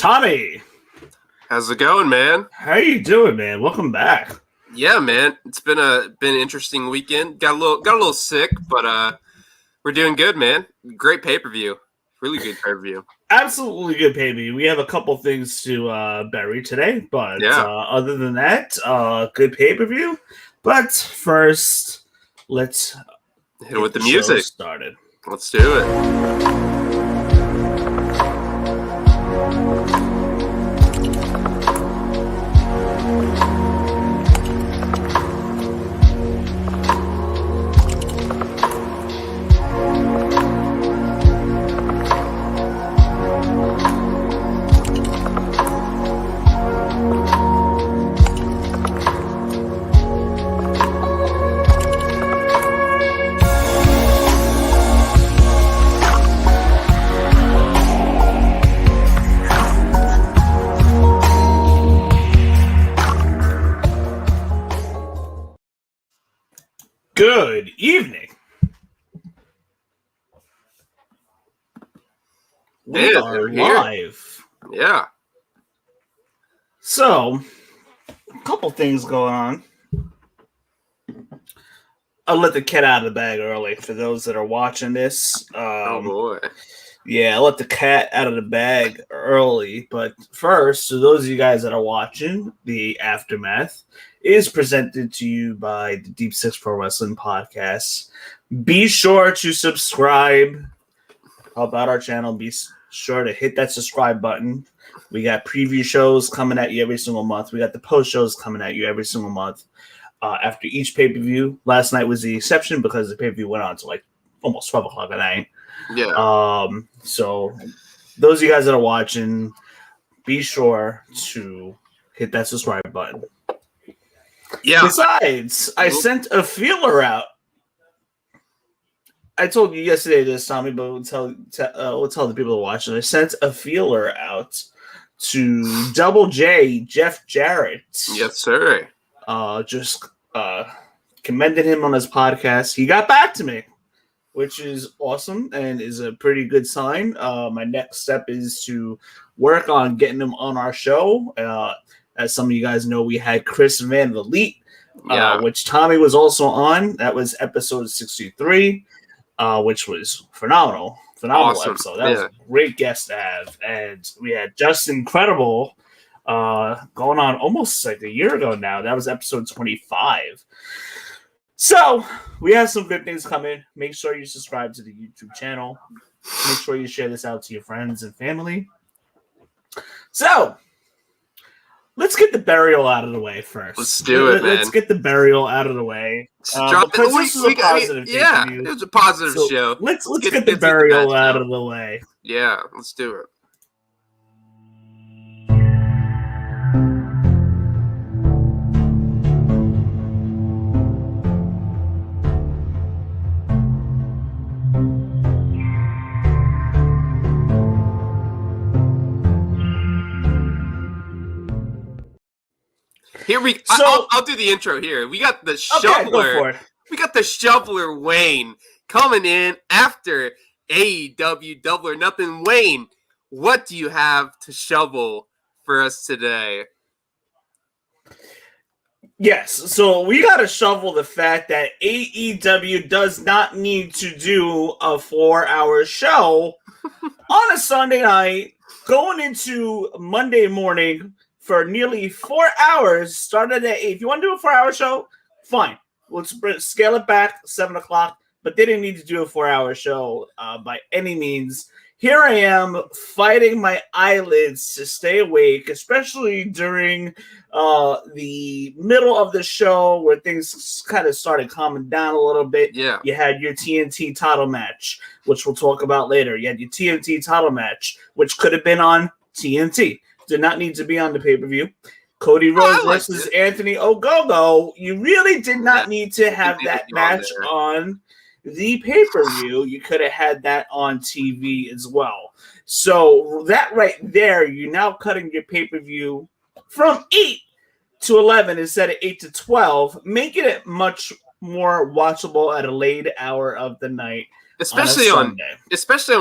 Tommy, How's it going, man? how you doing, man? Welcome back. Yeah, man. It's been an interesting weekend. Got a little sick, but we're doing good, man. Great pay-per-view. Really good pay-per-view. Absolutely good, baby. We have a couple things to bury today, but Yeah. other than that, good pay-per-view. But first, let's Hit it with the show music. started. Let's do it. Good evening. We Yeah, are they're here. live. Yeah. So, a couple things going on. I'll let the cat out of the bag early for those that are watching this. Oh boy. Yeah, I let the cat out of the bag early. But first, to those of you guys that are watching, the Aftermath is presented to you by the Deep Six Pro Wrestling Podcast. Be sure to subscribe. Help out our channel. Be sure to hit that subscribe button. We got preview shows coming at you every single month. We got the post shows coming at you every single month. After each pay-per-view. Last night was the exception because the pay-per-view went on to like almost 12 o'clock at night. Yeah. So those of you guys that are watching, be sure to hit that subscribe button. Yeah. Besides, I sent a feeler out. I told you yesterday this, Tommy, but we'll tell the people watching. I sent a feeler out to Double J, Jeff Jarrett. Yes, sir. Just commended him on his podcast. He got back to me, which is awesome and is a pretty good sign. My next step is to work on getting him on our show. As some of you guys know, we had Chris Van the Elite, which Tommy was also on. That was episode 63, which was phenomenal Awesome. episode. That was a great guest to have. And we had Justin Incredible going on almost like a year ago now. That was episode 25. So we have some good things coming. Make sure you subscribe to the YouTube channel. Make sure you share this out to your friends and family. So let's get the burial out of the way first. Let's do it, man. Let's get the burial out of the way. Because this is a positive it was a positive show. Let's get the burial out of the way. Yeah, let's do it. Here I'll do the intro here. We got the shoveler. Okay, we got the shoveler Wayne coming in after AEW Double or Nothing. Wayne, what do you have to shovel for us today? Yes, so we got to shovel the fact that AEW does not need to do a 4-hour show on a Sunday night going into Monday morning for nearly 4 hours, started at 8. If you want to do a 4-hour show, fine. Let's scale it back, 7 o'clock. But they didn't need to do a 4-hour show by any means. Here I am fighting my eyelids to stay awake, especially during the middle of the show where things kind of started calming down a little bit. Yeah. You had your TNT title match, which we'll talk about later. You had your TNT title match, which could have been on TNT. Did not need to be on the pay-per-view. Cody Rhodes versus Anthony Ogogo. You really did not need to have that match on the pay-per-view. You could have had that on TV as well. So that right there, you're now cutting your pay-per-view from 8 to 11 instead of 8 to 12, making it much more watchable at a late hour of the night. Especially on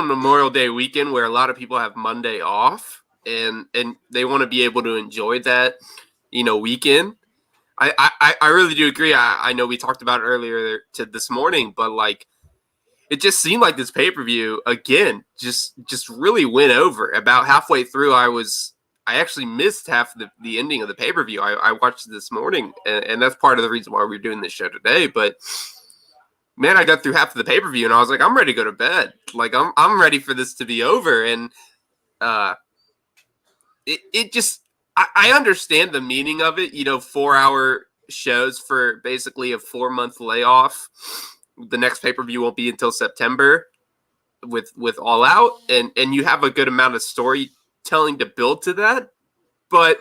Memorial Day weekend where a lot of people have Monday off. and they want to be able to enjoy that, weekend. I really do agree. I know we talked about it earlier to this morning, but like it just seemed like this pay-per-view again just really went over. About halfway through, I actually missed half the ending of the pay-per-view. I watched it this morning, and that's part of the reason why we're doing this show today. But man, I got through half of the pay-per-view, and I was like, I'm ready to go to bed. Like I'm ready for this to be over. And it just I understand the meaning of it. 4-hour shows for basically a 4-month layoff. The next pay-per-view won't be until September with All Out, and you have a good amount of storytelling to build to that. But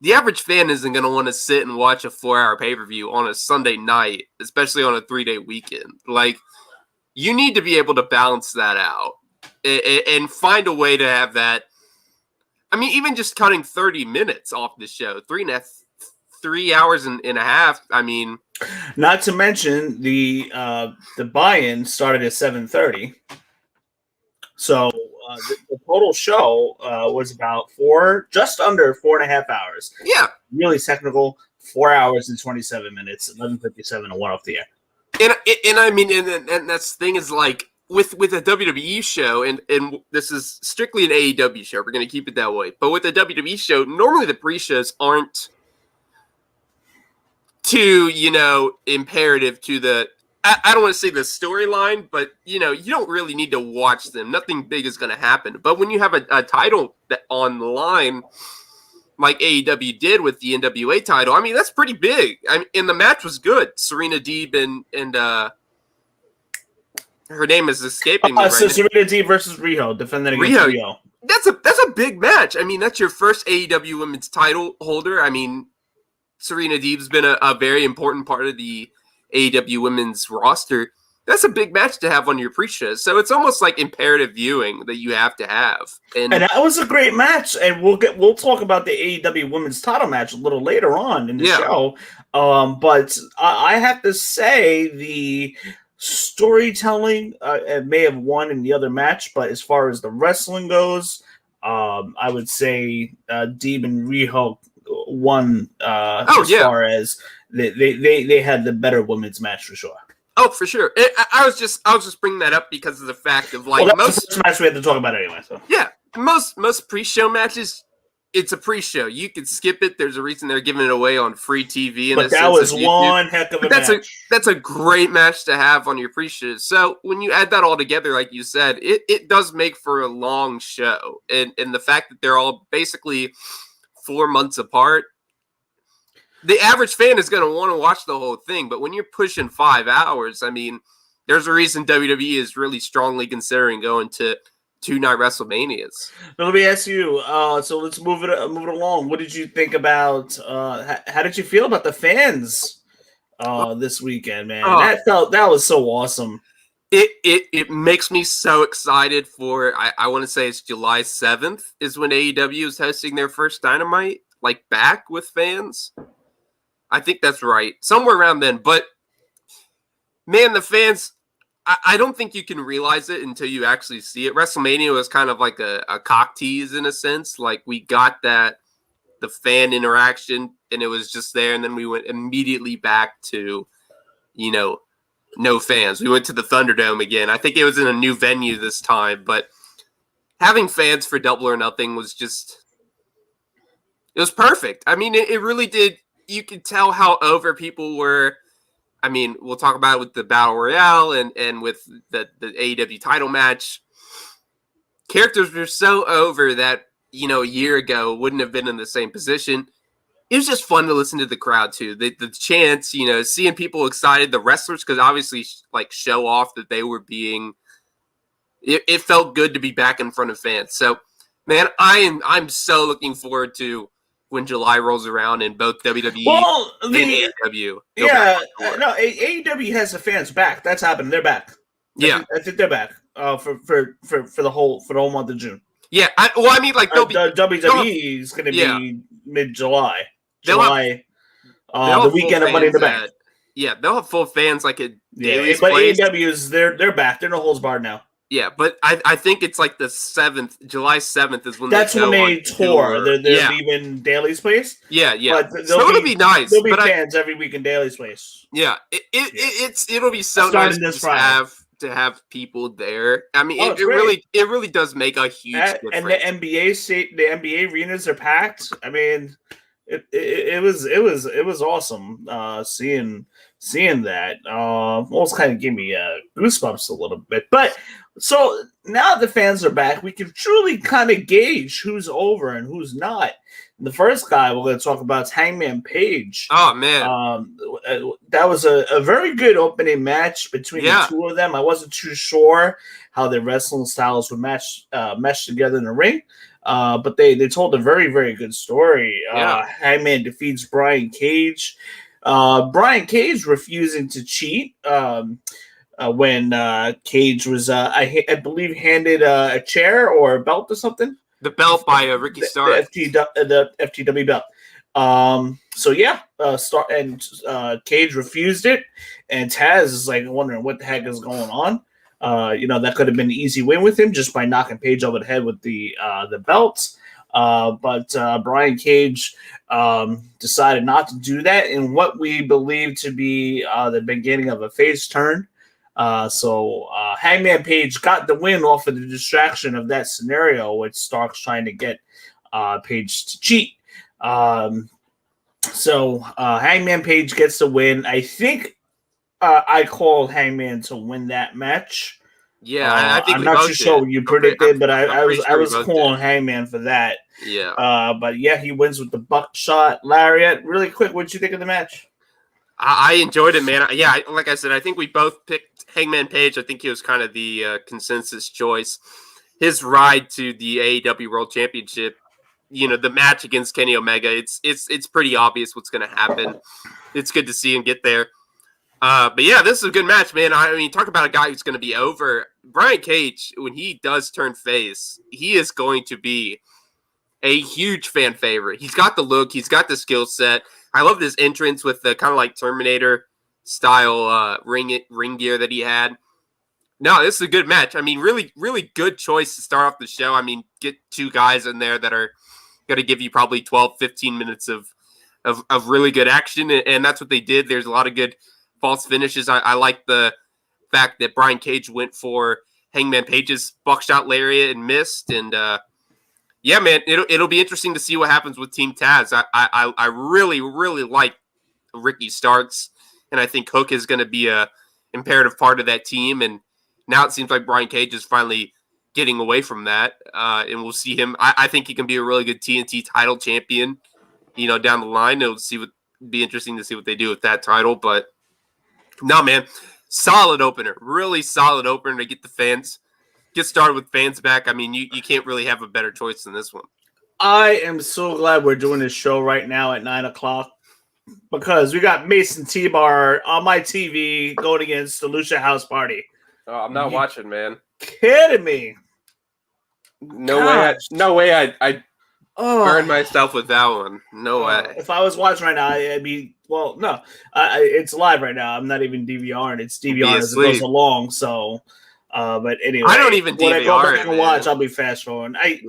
the average fan isn't going to want to sit and watch a 4-hour pay-per-view on a Sunday night, especially on a 3-day weekend. Like, you need to be able to balance that out and find a way to have that. I mean, even just cutting 30 minutes off the show, 3 hours and a half. I mean, not to mention the buy-in started at 7:30, so the total show was about just under 4.5 hours. Yeah, really technical. 4 hours and 27 minutes, 11:57, and one off the air. And I mean, and that's the thing is like with a WWE show, and this is strictly an AEW show. We're going to keep it that way. But with a WWE show, normally the pre-shows aren't too, imperative to the. I don't want to say the storyline, but you don't really need to watch them. Nothing big is going to happen. But when you have a title that on the line, like AEW did with the NWA title, I mean that's pretty big. And the match was good. Serena Deeb and her name is escaping me right so now. Serena Deeb versus Riho, defending against Riho. That's a big match. I mean, that's your first AEW Women's title holder. I mean, Serena Deeb's been a very important part of the AEW Women's roster. That's a big match to have on your pre-show. So it's almost like imperative viewing that you have to have. And that was a great match. And we'll talk about the AEW Women's title match a little later on in the show. But I have to say the storytelling may have won in the other match, but as far as the wrestling goes, I would say Deeb and Riho won far as they had the better women's match for sure. Oh, for sure. I was just bringing that up because of the fact of like most the first match we had to talk about anyway. So yeah, most pre-show matches, it's a pre-show. You can skip it. There's a reason they're giving it away on free TV. But that was one heck of a match. That's a great match to have on your pre-show. So when you add that all together, like you said, it does make for a long show. And the fact that they're all basically 4 months apart, the average fan is going to want to watch the whole thing. But when you're pushing 5 hours, I mean, there's a reason WWE is really strongly considering going to 2-night WrestleManias. Now, let me ask you. So let's move it along. What did you think about? How did you feel about the fans this weekend, man? That was so awesome. It makes me so excited for. I want to say it's July 7th is when AEW is hosting their first Dynamite, like back with fans. I think that's right, somewhere around then. But man, the fans. I don't think you can realize it until you actually see it. WrestleMania was kind of like a cock tease in a sense. Like we got the fan interaction and it was just there. And then we went immediately back to, no fans. We went to the Thunderdome again. I think it was in a new venue this time, but having fans for Double or Nothing was it was perfect. I mean, it really did. You could tell how over people were. I mean, we'll talk about it with the Battle Royale and with the AEW title match. Characters were so over that, a year ago wouldn't have been in the same position. It was just fun to listen to the crowd, too. The chants, seeing people excited, the wrestlers, because obviously, like, show off that they were being... It felt good to be back in front of fans. So, man, I'm so looking forward to when July rolls around in both WWE and AEW. Yeah, no, AEW has the fans back. That's happened. They're back. I think they're back for the whole month of June. Yeah, I mean, like WWE is going to be mid-July. The weekend of Money in the Bank. They'll have full fans like a daily. But AEW is they're back. They're no holds barred now. Yeah, but I think it's like the 7th, July 7th is when That's they when go they on tour. They're Yeah, leaving Daly's place, yeah. but So it'll be nice. there'll be But fans every week in Daly's place. yeah, Yeah, it'll be so nice starting to this just Friday. have people there. I mean, Oh, it's great. it really does make a huge And the difference. NBA arenas are packed. I mean, it was awesome seeing that. Almost kind of gave me goosebumps a little bit. But so now the fans are back, we can truly kind of gauge who's over and who's not. The first guy we're going to talk about is Hangman Page. Oh man, That was a very good opening match between the two of them. I wasn't too sure how their wrestling styles would mesh together in the ring, but they told a very, very good story. Hangman defeats Brian Cage. Brian Cage refusing to cheat when Cage was, I believe, handed a chair or a belt or something. The belt by Ricky Starks. The FTW belt. So yeah, Cage refused it, and Taz is like wondering what the heck is going on. That could have been an easy win with him just by knocking Page over the head with the belts. But Brian Cage decided not to do that in what we believe to be the beginning of a face turn. So Hangman Page got the win off of the distraction of that scenario with Starks trying to get Page to cheat. So Hangman Page gets the win. I think I called Hangman to win that match. Yeah, I think I'm not too sure what you predicted, but I was calling Hangman for that. Yeah. But yeah, he wins with the buckshot lariat. Really quick, what did you think of the match? I enjoyed it, man. Yeah, like I said, I think we both picked Hangman Page. I think he was kind of the consensus choice. His ride to the AEW World Championship, the match against Kenny Omega, it's pretty obvious what's going to happen. It's good to see him get there. But yeah, this is a good match, man. I mean, talk about a guy who's going to be over. Brian Cage, when he does turn face, he is going to be a huge fan favorite. He's got the look. He's got the skill set. I love this entrance with the kind of like Terminator style ring gear that he had. No, this is a good match. I mean, really, really good choice to start off the show. I mean, get two guys in there that are going to give you probably 12, 15 minutes of really good action, and that's what they did. There's a lot of good false finishes. I like the fact that Brian Cage went for Hangman Page's buckshot lariat and missed, and yeah, man, it'll be interesting to see what happens with Team Taz. I really, really like Ricky Starks, and I think Hook is going to be a imperative part of that team. And now it seems like Brian Cage is finally getting away from that, and we'll see him. I think he can be a really good TNT title champion, down the line. Be interesting to see what they do with that title. But no, man, solid opener, really solid opener to get started with fans back. I mean, you can't really have a better choice than this one. I am so glad we're doing this show right now at 9:00 because we got Mason T-Bar on my TV going against the Lucha House Party. Oh, I'm not watching, man. Kidding me? No way. I burn myself with that one. No way. If I was watching right now, I'd be no. It's live right now. I'm not even DVRing. It's DVRing as it goes along. So. But anyway, I don't even DVR. When I go back and watch, I'll be fast forwarding. I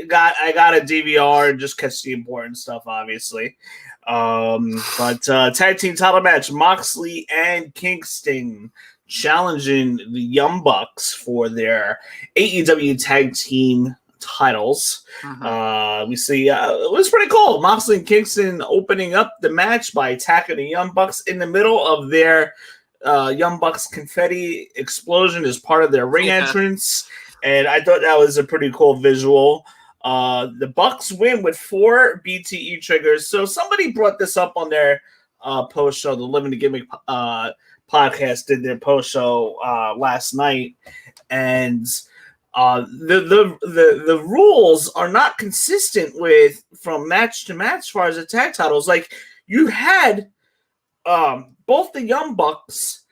got a DVR, just catch the important stuff, obviously. But tag team title match: Moxley and Kingston challenging the Young Bucks for their AEW tag team titles. We see it was pretty cool. Moxley and Kingston opening up the match by attacking the Young Bucks in the middle of their Young Bucks confetti explosion as part of their ring entrance, and I thought that was a pretty cool visual. The Bucks win with 4 BTE triggers. So somebody brought this up on their post show. The Living the Gimmick podcast did their post show last night, and the rules are not consistent with from match to match as far as the tag titles. Like you had both the Young Bucks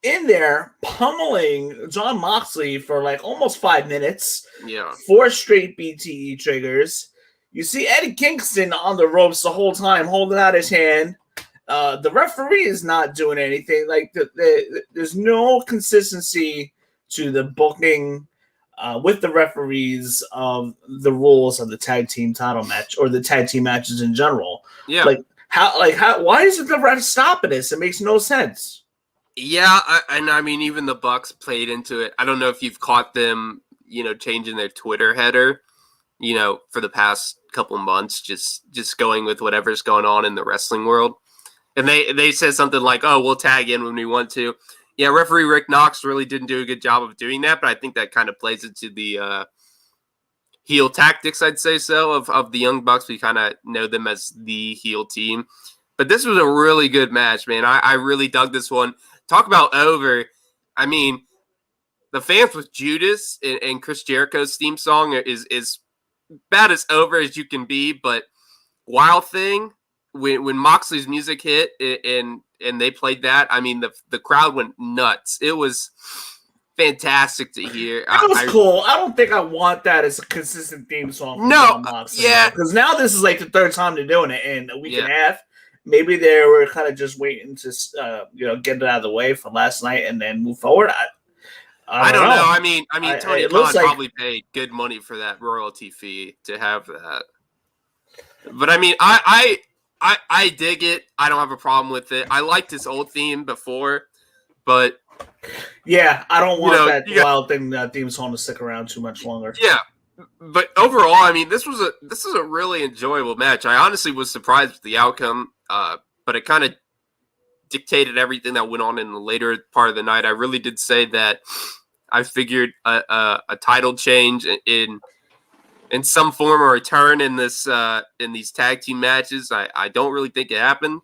in there pummeling Jon Moxley for like almost 5 minutes. Yeah. 4 straight BTE triggers. You see Eddie Kingston on the ropes the whole time, holding out his hand. The referee is not doing anything. Like there's no consistency to the booking with the referees of the rules of the tag team title match or the tag team matches in general. Yeah. Why isn't the ref stopping this? It makes no sense. Yeah, and I mean, even the Bucks played into it. I don't know if you've caught them, changing their Twitter header, for the past couple months, just going with whatever's going on in the wrestling world. And they said something like, "Oh, we'll tag in when we want to." Yeah, referee Rick Knox really didn't do a good job of doing that, but I think that kind of plays into the heel tactics, I'd say so, of the Young Bucks. We kind of know them as the heel team. But this was a really good match, man. I really dug this one. Talk about over. I mean, the fans with Judas and Chris Jericho's theme song is about as over as you can be. But Wild Thing, when Moxley's music hit and they played that, I mean, the crowd went nuts. It was fantastic to hear. That was cool. I don't think I want that as a consistent theme song. No, Moxley, yeah. Because now this is like the third time they're doing it in a week and a half. Maybe they were kind of just waiting to, get it out of the way from last night and then move forward. I don't know. I mean, Tony Khan probably paid good money for that royalty fee to have that. But I mean, I dig it. I don't have a problem with it. I liked this old theme before, but yeah, I don't want that Wild Thing theme song to stick around too much longer. Yeah. But overall, I mean, this is a really enjoyable match. I honestly was surprised with the outcome, but it kind of dictated everything that went on in the later part of the night. I really did say that I figured a title change in some form or return in this in these tag team matches. I don't really think it happened,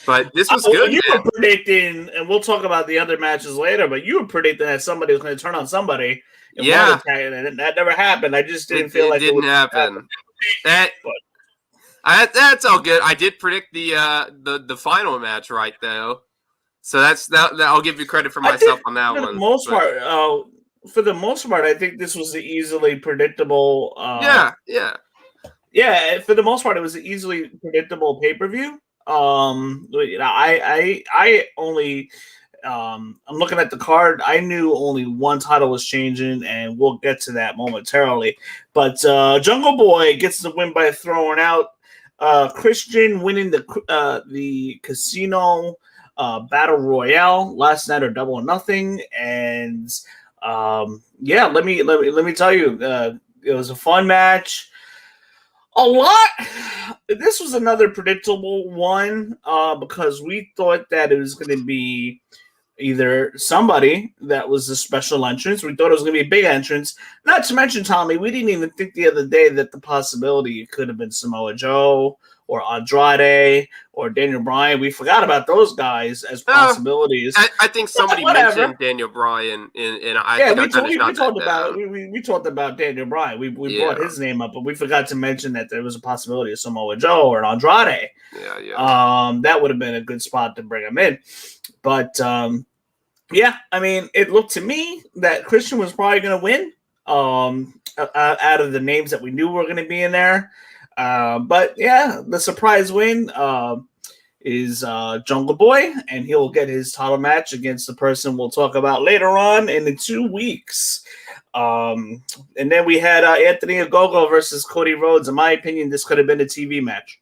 but this was good. You were predicting, and we'll talk about the other matches later, but you were predicting that somebody was going to turn on somebody. Yeah, and that never happened. I just didn't feel like it didn't happen. That's all good. I did predict the final match right though, so that I'll give you credit for myself on that one. For the most part, I think this was the easily predictable. Yeah. For the most part, it was an easily predictable pay-per-view. I only. I'm looking at the card. I knew only one title was changing, and we'll get to that momentarily. But Jungle Boy gets the win by throwing out Christian, winning the casino battle royale last night, or Double or Nothing. And let me tell you, it was a fun match. This was another predictable one because we thought that it was going to be either somebody that was a special entrance. We thought it was going to be a big entrance. Not to mention, Tommy, we didn't even think the other day that the possibility it could have been Samoa Joe or Andrade or Daniel Bryan. We forgot about those guys as possibilities. I think somebody mentioned Daniel Bryan, and we talked about Daniel Bryan. We brought his name up, but we forgot to mention that there was a possibility of Samoa Joe or Andrade. Yeah. That would have been a good spot to bring him in. But, I mean, it looked to me that Christian was probably going to win out of the names that we knew were going to be in there. But, the surprise win is Jungle Boy, and he'll get his title match against the person we'll talk about later on in the 2 weeks. And then we had Anthony Ogogo versus Cody Rhodes. In my opinion, this could have been a TV match.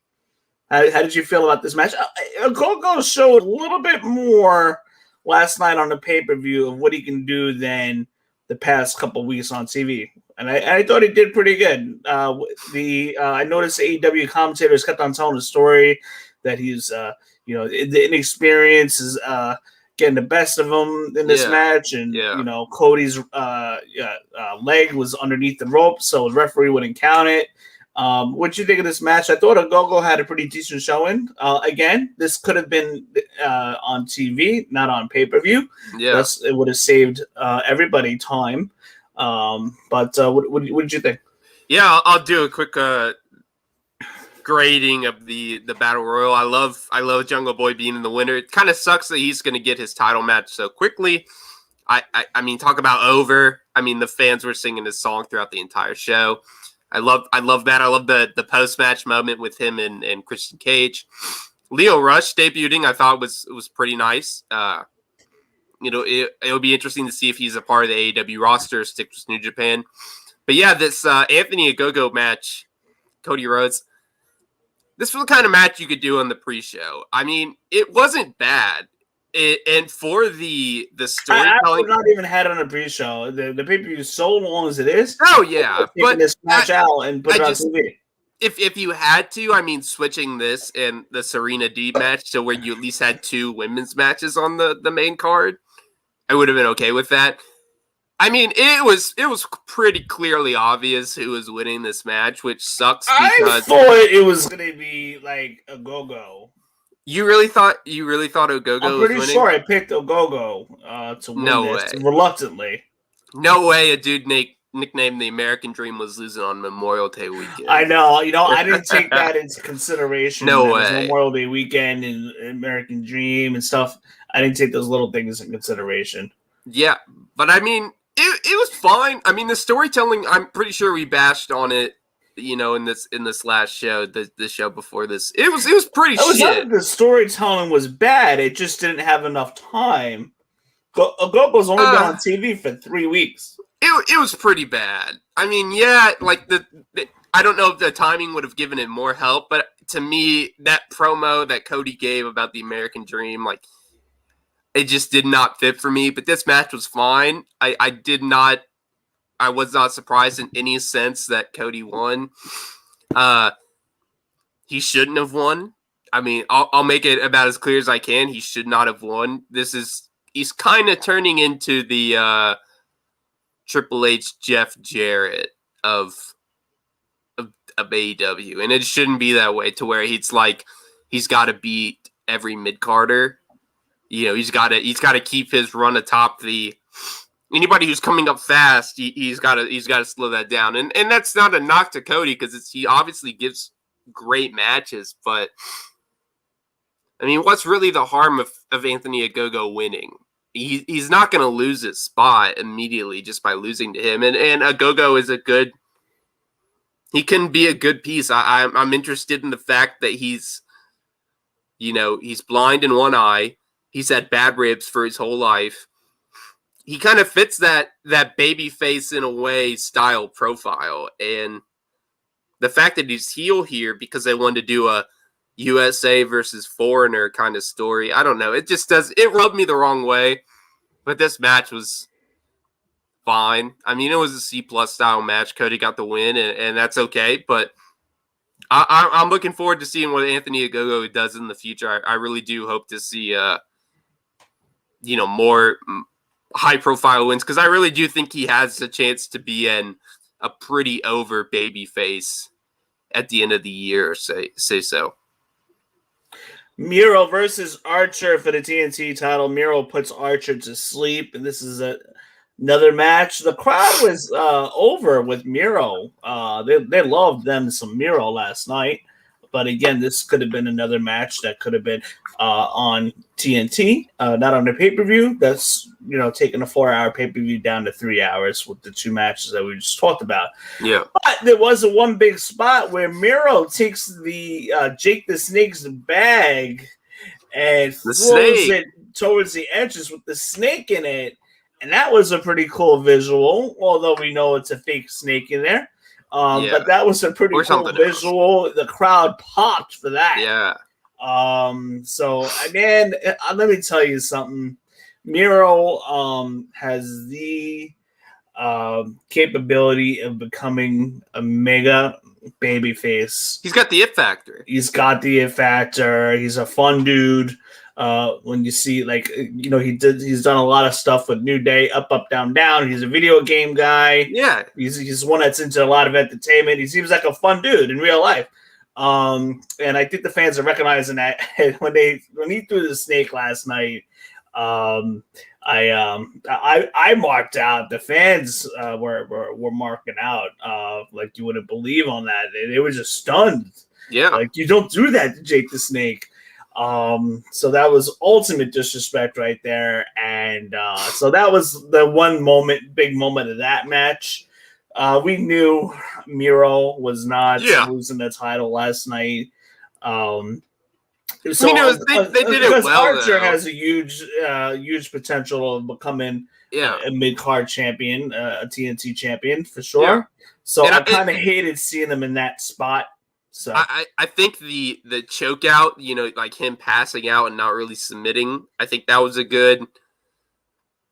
How did you feel about this match? Ogogo showed a little bit more last night on the pay-per-view of what he can do than the past couple weeks on TV. And I thought he did pretty good. I noticed AEW commentators kept on telling the story that he's, the inexperience is getting the best of him in this match. And, Cody's leg was underneath the rope, so the referee wouldn't count it. What do you think of this match? I thought Ogogo had a pretty decent showing. Again, this could have been on TV, not on pay-per-view. Yeah. Thus, it would have saved everybody time. But what did you think? Yeah, I'll do a quick grading of the Battle Royal. I love Jungle Boy being in the winner. It kind of sucks that he's going to get his title match so quickly. I mean, talk about over. I mean, the fans were singing this song throughout the entire show. I love that. I love the post-match moment with him and Christian Cage. Lio Rush debuting, I thought was pretty nice. it'll be interesting to see if he's a part of the AEW roster, stick with New Japan. But yeah, this Anthony Ogogo match, Cody Rhodes, this was the kind of match you could do on the pre-show. I mean, it wasn't bad. And for the storytelling, I would not even had on a pre-show. The pay-per-view is so long as it is. Oh yeah, but this match out and put it on TV. If you had to, I mean, switching this and the Serena Deeb match to where you at least had 2 women's matches on the main card, I would have been okay with that. I mean, it was pretty clearly obvious who was winning this match, which sucks because I thought it was gonna be like a go-go. You really thought Ogogo was winning? I'm pretty sure I picked Ogogo to win this reluctantly. No way a dude nicknamed the American Dream was losing on Memorial Day weekend. I know. I didn't take that into consideration. No way. Memorial Day weekend and American Dream and stuff. I didn't take those little things into consideration. Yeah, but I mean, it was fine. I mean, the storytelling, I'm pretty sure we bashed on it, in this last show, the show before this. It was pretty shit. Not that the storytelling was bad. It just didn't have enough time. Ogogo's only been on TV for 3 weeks. It was pretty bad. I mean, yeah, like I don't know if the timing would have given it more help, but to me, that promo that Cody gave about the American Dream, like, it just did not fit for me. But this match was fine. I was not surprised in any sense that Cody won. He shouldn't have won. I mean, I'll make it about as clear as I can. He should not have won. He's kind of turning into the Triple H Jeff Jarrett of AEW, and it shouldn't be that way. To where he's got to beat every mid-carder. He's got to keep his run atop the. Anybody who's coming up fast, he's got to slow that down, and that's not a knock to Cody because he obviously gives great matches, but I mean, what's really the harm of Anthony Ogogo winning? He's not going to lose his spot immediately just by losing to him, and Ogogo is he can be a good piece. I'm interested in the fact that he's blind in one eye. He's had bad ribs for his whole life. He kind of fits that baby face in a way style profile. And the fact that he's heel here because they wanted to do a USA versus foreigner kind of story, I don't know. It rubbed me the wrong way. But this match was fine. I mean, it was a C+ style match. Cody got the win, and that's okay. But I'm looking forward to seeing what Anthony Ogogo does in the future. I really do hope to see more high-profile wins, because I really do think he has a chance to be a pretty over baby face at the end of the year, say so. Miro versus Archer for the TNT title. Miro puts Archer to sleep, and this is another match. The crowd was over with Miro. They loved them some Miro last night. But again, this could have been another match that could have been on TNT, not on the pay-per-view. That's, taking a 4-hour pay-per-view down to 3 hours with the 2 matches that we just talked about. Yeah. But there was one big spot where Miro takes the Jake the Snake's bag and throws it towards the entrance with the snake in it. And that was a pretty cool visual, although we know it's a fake snake in there. But that was a pretty cool visual. Else. The crowd popped for that. Yeah. So, man, let me tell you something. Miro has the capability of becoming a mega babyface. He's got the it factor. He's a fun dude. When you see, he's done a lot of stuff with New Day, Up, Down, Down. He's a video game guy. Yeah. He's one that's into a lot of entertainment. He seems like a fun dude in real life. And I think the fans are recognizing that when he threw the snake last night. I marked out. The fans were marking out like you wouldn't believe on that. They were just stunned. Yeah. Like, you don't do that to Jake the Snake. So that was ultimate disrespect right there. And so that was the big moment of that match. We knew Miro was not losing the title last night. So I mean, they did it because well, Archer though. has a huge potential of becoming Yeah. a mid card champion, a TNT champion for Yeah. sure. So And I kind of hated seeing him in that spot. So I think the choke out, like him passing out and not really submitting, I think that was a good,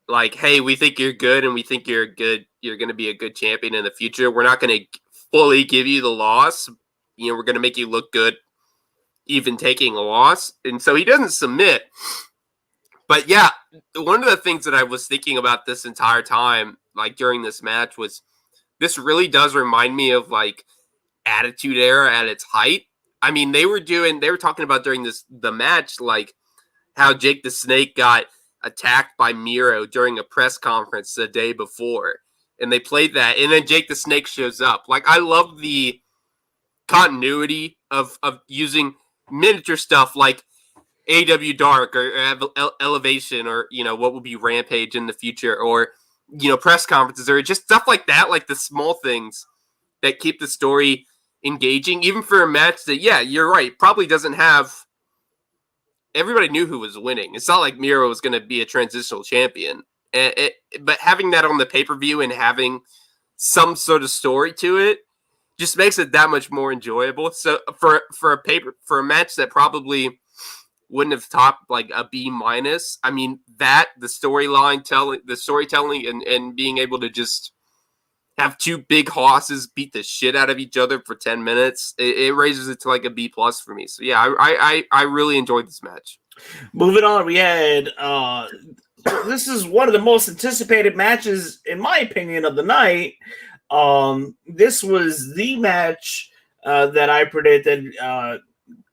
like, hey, we think you're good and we think you're going to be a good champion in the future. We're not going to fully give you the loss. We're going to make you look good even taking a loss. And so he doesn't submit. But yeah, one of the things that I was thinking about this entire time, like during this match, was this really does remind me of like Attitude Era at its height. I mean, they were talking about during the match, like how Jake the Snake got attacked by Miro during a press conference the day before. And they played that, and then Jake the Snake shows up. Like, I love the continuity of using miniature stuff like AEW Dark or Elevation or, what will be Rampage in the future, or, press conferences, or just stuff like that, like the small things that keep the story engaging, even for a match that, yeah, you're right, probably doesn't have. Everybody knew who was winning. It's not like Miro was going to be a transitional champion. But having that on the pay-per-view and having some sort of story to it just makes it that much more enjoyable. So for a match that probably wouldn't have topped like a B minus, I mean, the storytelling and being able to just have two big hosses beat the shit out of each other for 10 minutes, it raises it to like a B plus for me. So yeah, I really enjoyed this match. moving on, we had this is one of the most anticipated matches, in my opinion, of the night. This was the match that I predicted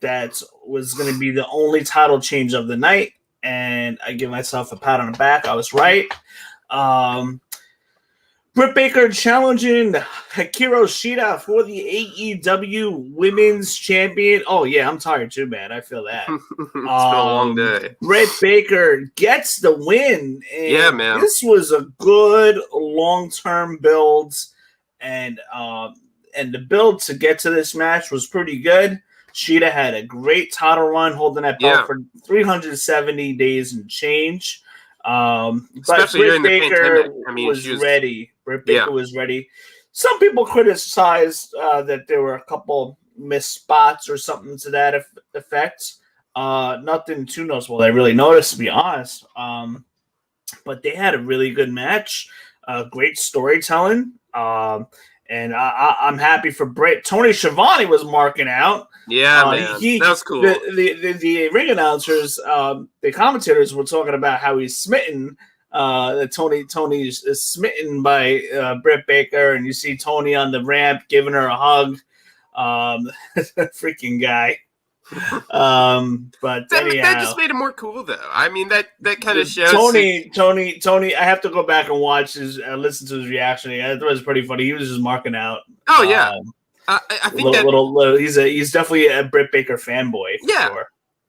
that was going to be the only title change of the night, and I give myself a pat on the back. I was right. Britt Baker challenging Hikaru Shida for the AEW Women's Champion. Oh, yeah, I'm tired too, man. I feel that. It's been a long day. Britt Baker gets the win. And yeah, man. This was a good long-term build, and the build to get to this match was pretty good. Shida had a great title run, holding that belt for 370 days and change. But Britt Baker was ready. Britt Baker was ready. Some people criticized that there were a couple missed spots or something to that effect. Nothing too noticeable that I really noticed, to be honest. But they had a really good match. Great storytelling. And I'm happy for Britt. Tony Schiavone was marking out. Yeah, man. That was cool. The ring announcers, the commentators were talking about how he's smitten. That Tony is smitten by Britt Baker, and you see Tony on the ramp giving her a hug. Freaking guy. But that just made it more cool, though. I mean, that kind of shows Tony. I have to go back and watch listen to his reaction. I thought it was pretty funny. He was just marking out. Oh yeah, I think he's definitely a Britt Baker fanboy. For sure.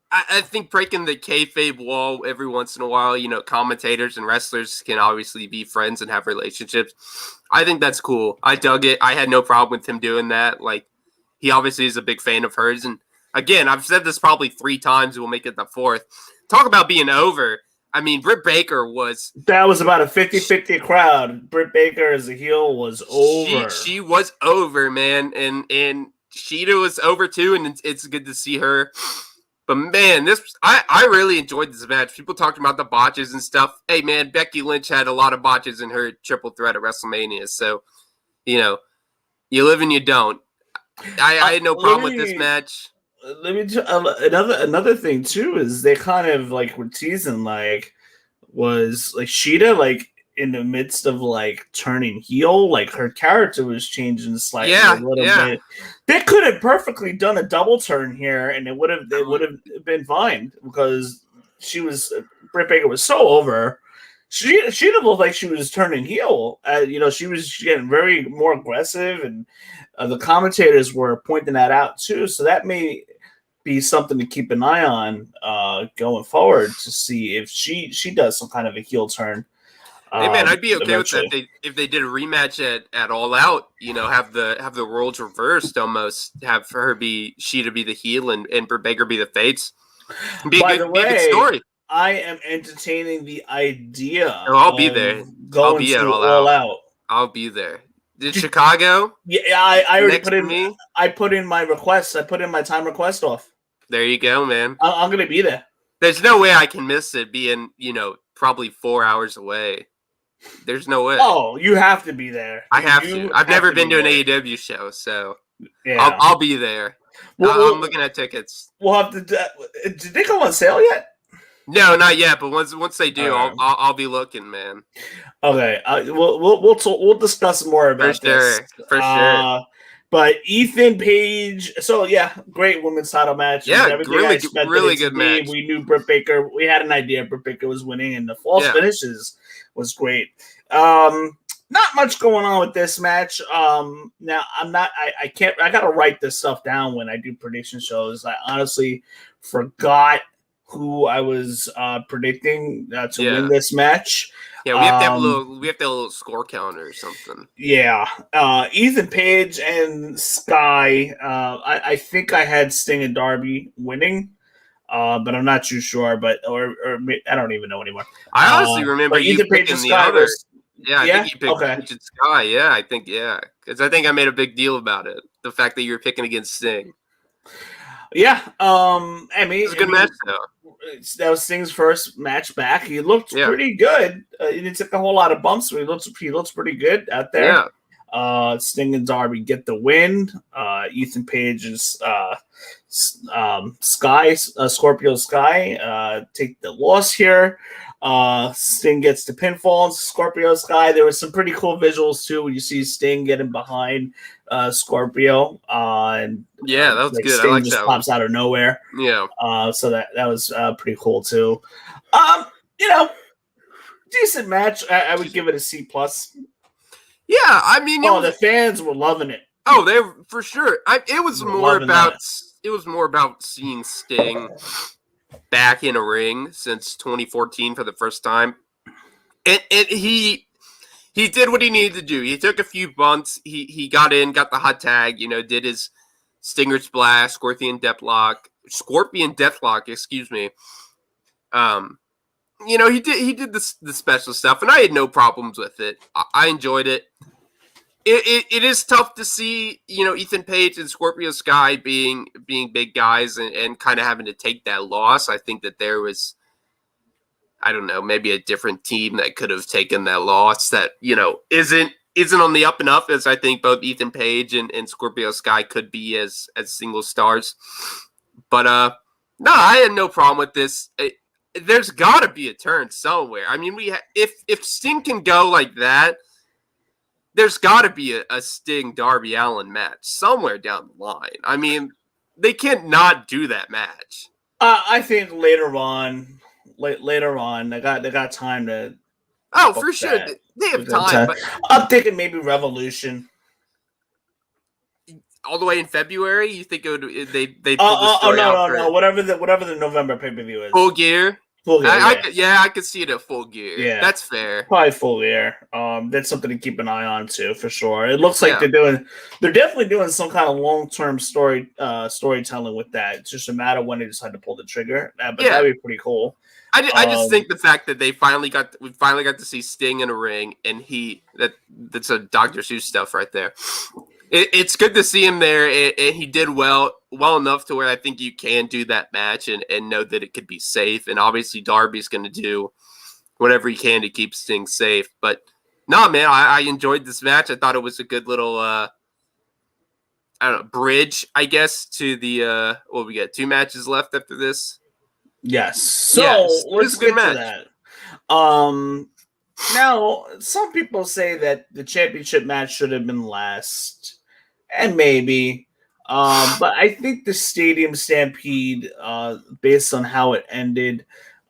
I think breaking the kayfabe wall every once in a while, commentators and wrestlers can obviously be friends and have relationships. I think that's cool. I dug it. I had no problem with him doing that. Like, he obviously is a big fan of hers. And again, I've said this probably 3 times. We'll make it the 4th. Talk about being over. I mean, Britt Baker was... That was about a 50-50 crowd. Britt Baker as a heel was over. She was over, man. And Shida was over too, and it's good to see her. But man, I really enjoyed this match. People talked about the botches and stuff. Hey man, Becky Lynch had a lot of botches in her triple threat at WrestleMania. So, you live and you don't. I had no problem with this match. Let me another thing too is they kind of like were teasing was Shida in the midst of turning heel, her character was changing slightly a little bit. They could have perfectly done a double turn here, and it would have been fine because Britt Baker was so over. She'd have looked like she was turning heel. She was getting very more aggressive, and the commentators were pointing that out too. So that may be something to keep an eye on going forward to see if she does some kind of a heel turn. Hey man, I'd be okay eventually with that if they did a rematch at All Out. Have the roles reversed almost. Have her be Shida be the heel and Britt Baker be the face. By the Be a good way, story. I am entertaining the idea Oh, I'll be of there. I'll going be at to All Out. I'll be there. Did Chicago Yeah, I already next to me? I put in my request. I put in my time request off. There you go, man. I'm gonna be there. There's no way I can miss it being, probably 4 hours away. There's no way. Oh, you have to be there. I have You to. I've have never to been be to an there. AEW show, so Yeah, I'll be there. I'm looking at tickets. We'll have to. Did they go on sale yet? No, not yet. But once they do, All right. I'll be looking, man. Okay, we'll discuss more about this. For sure. But Ethan Page, so yeah, great women's title match. Yeah, Everything I expected really it to good be. match. We knew Britt Baker. We had an idea Britt Baker was winning, and the false finishes was great. Not much going on with this match. Now I'm not. I can't. I gotta write this stuff down when I do prediction shows. I honestly forgot who I was predicting to win this match. Yeah, we have to have a little score counter or something. Yeah, Ethan Page and Sky. I think I had Sting and Darby winning, but I'm not too sure. But or I don't even know anymore. I honestly remember you picking the other. I think you picked Page and Sky. Yeah, I think because I think I made a big deal about it. The fact that you were picking against Sting. Yeah, I mean, it was a good match though. That was Sting's first match back. He looked pretty good. He didn't take a whole lot of bumps, but he looks pretty good out there. Yeah. Sting and Darby get the win. Ethan Page and Sky, Scorpio Sky, take the loss here. Sting gets the pinfall. Scorpio Sky. There was some pretty cool visuals too when you see Sting getting behind Scorpio. And that was good. Sting I like just that pops out of nowhere. Yeah. So that was pretty cool too. Decent match. I would give it a C+. Yeah, I mean, the fans were loving it. Oh, they for sure. It was more about seeing Sting back in a ring since 2014 for the first time, and he did what he needed to do. He took a few bumps. He got in, got the hot tag. Did his Stinger Splash, Scorpion Deathlock. Excuse me. He did the special stuff, and I had no problems with it. I enjoyed it. It is tough to see, Ethan Page and Scorpio Sky being big guys and kind of having to take that loss. I think that there was, I don't know, maybe a different team that could have taken that loss that, isn't on the up and up as I think both Ethan Page and Scorpio Sky could be as single stars. But, no, I had no problem with this. There's got to be a turn somewhere. I mean, if Sting can go like that, there's got to be a Sting Darby Allin match somewhere down the line. I mean, they can't not do that match. I think later on, they got time to. Oh, for sure, they have time. But I'm thinking maybe Revolution. All the way in February, you think it would? They pull the story out? No. Whatever the November pay-per-view is. Full Gear. I could see it at Full Gear. Yeah, that's fair. Probably Full Gear. That's something to keep an eye on too, for sure. It looks like they're definitely doing some kind of long-term storytelling with that. It's just a matter of when they decide to pull the trigger. But that'd be pretty cool. I just think the fact that we finally got to see Sting in a ring, and that's a Dr. Seuss stuff right there. It's good to see him there, and he did well enough to where I think you can do that match and know that it could be safe. And obviously Darby's going to do whatever he can to keep Sting safe. But no, man, I enjoyed this match. I thought it was a good little bridge, I guess, to the we got 2 matches left after this. Yes. So let's get to that. Now, some people say that the championship match should have been last. And maybe, but I think the Stadium Stampede, based on how it ended,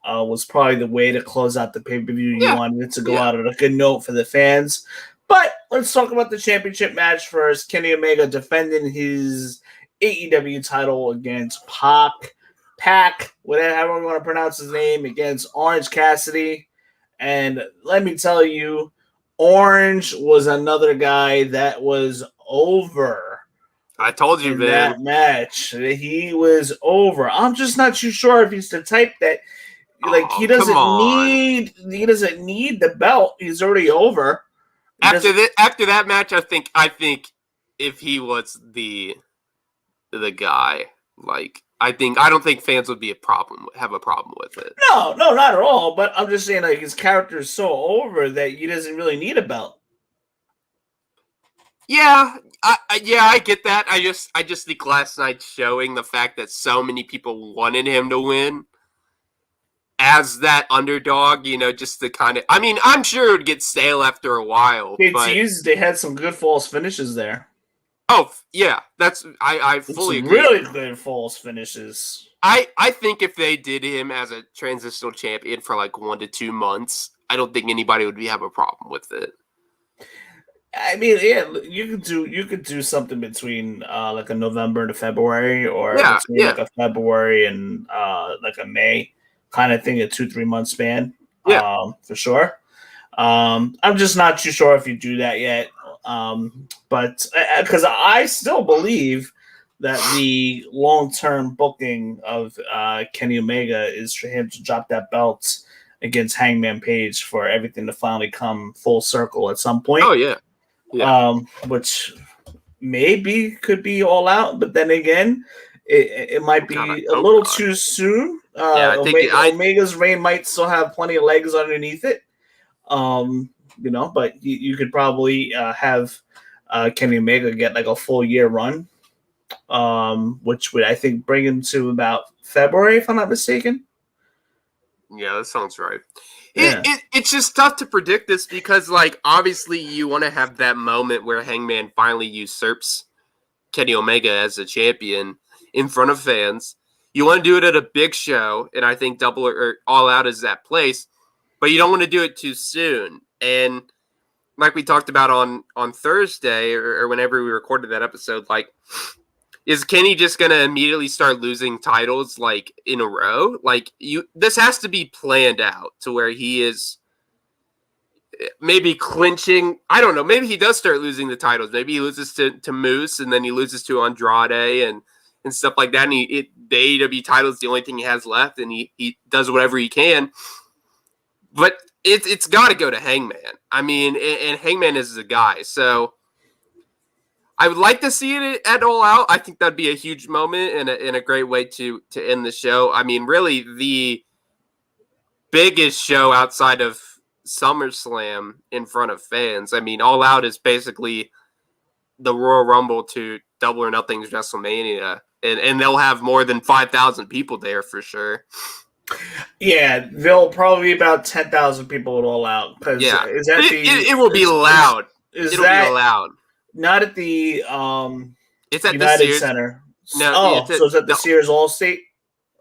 was probably the way to close out the pay-per-view. You wanted it to go out on a good note for the fans. But let's talk about the championship match first. Kenny Omega defending his AEW title against Pac, whatever you want to pronounce his name, against Orange Cassidy. And let me tell you, Orange was another guy that was over. I told you, in man. that match. He was over. I'm just not too sure if he's the type that he come on. need the belt. He's already over. After that match, I think if he was the guy, I don't think fans would have a problem with it. No, not at all. But I'm just saying, his character is so over that he doesn't really need a belt. Yeah, I get that. I just think last night showing the fact that so many people wanted him to win as that underdog, just the kind of. I mean, I'm sure it would get stale after a while. They had some good false finishes there. Oh yeah, I fully agree. Really good false finishes. I think if they did him as a transitional champion for 1 to 2 months, I don't think anybody would have a problem with it. I mean, yeah, you could do something between a November and a February, or between a February and a May kind of thing, a 2-3 month span. For sure. I'm just not too sure if you do that yet. But because I still believe that the long-term booking of Kenny Omega is for him to drop that belt against Hangman Page for everything to finally come full circle at some point. Oh yeah. Which maybe could be All Out, but then again, it might be a little too soon. I think Omega's reign might still have plenty of legs underneath it. But you could probably have Kenny Omega get a full year run, which would, I think, bring him to about February, if I'm not mistaken. Yeah, that sounds right. Yeah. It's just tough to predict this because, obviously you want to have that moment where Hangman finally usurps Kenny Omega as a champion in front of fans. You want to do it at a big show, and I think Double or All Out is that place, but you don't want to do it too soon. And like we talked about on Thursday or whenever we recorded that episode, is Kenny just going to immediately start losing titles in a row? This has to be planned out to where he is maybe clinching. I don't know. Maybe he does start losing the titles. Maybe he loses to Moose and then he loses to Andrade and stuff like that. And the AEW title is the only thing he has left, and he does whatever he can. But it's got to go to Hangman. I mean, and Hangman is the guy. So I would like to see it at All Out. I think that'd be a huge moment and a great way to end the show. I mean, really the biggest show outside of SummerSlam in front of fans. I mean, All Out is basically the Royal Rumble to Double or Nothing's WrestleMania, and they'll have more than 5,000 people there for sure. Yeah, there'll probably be about 10,000 people at All Out. It will be loud. It'll be loud. Not at the it's at United the Sears Center. No, so it's at the Sears Allstate?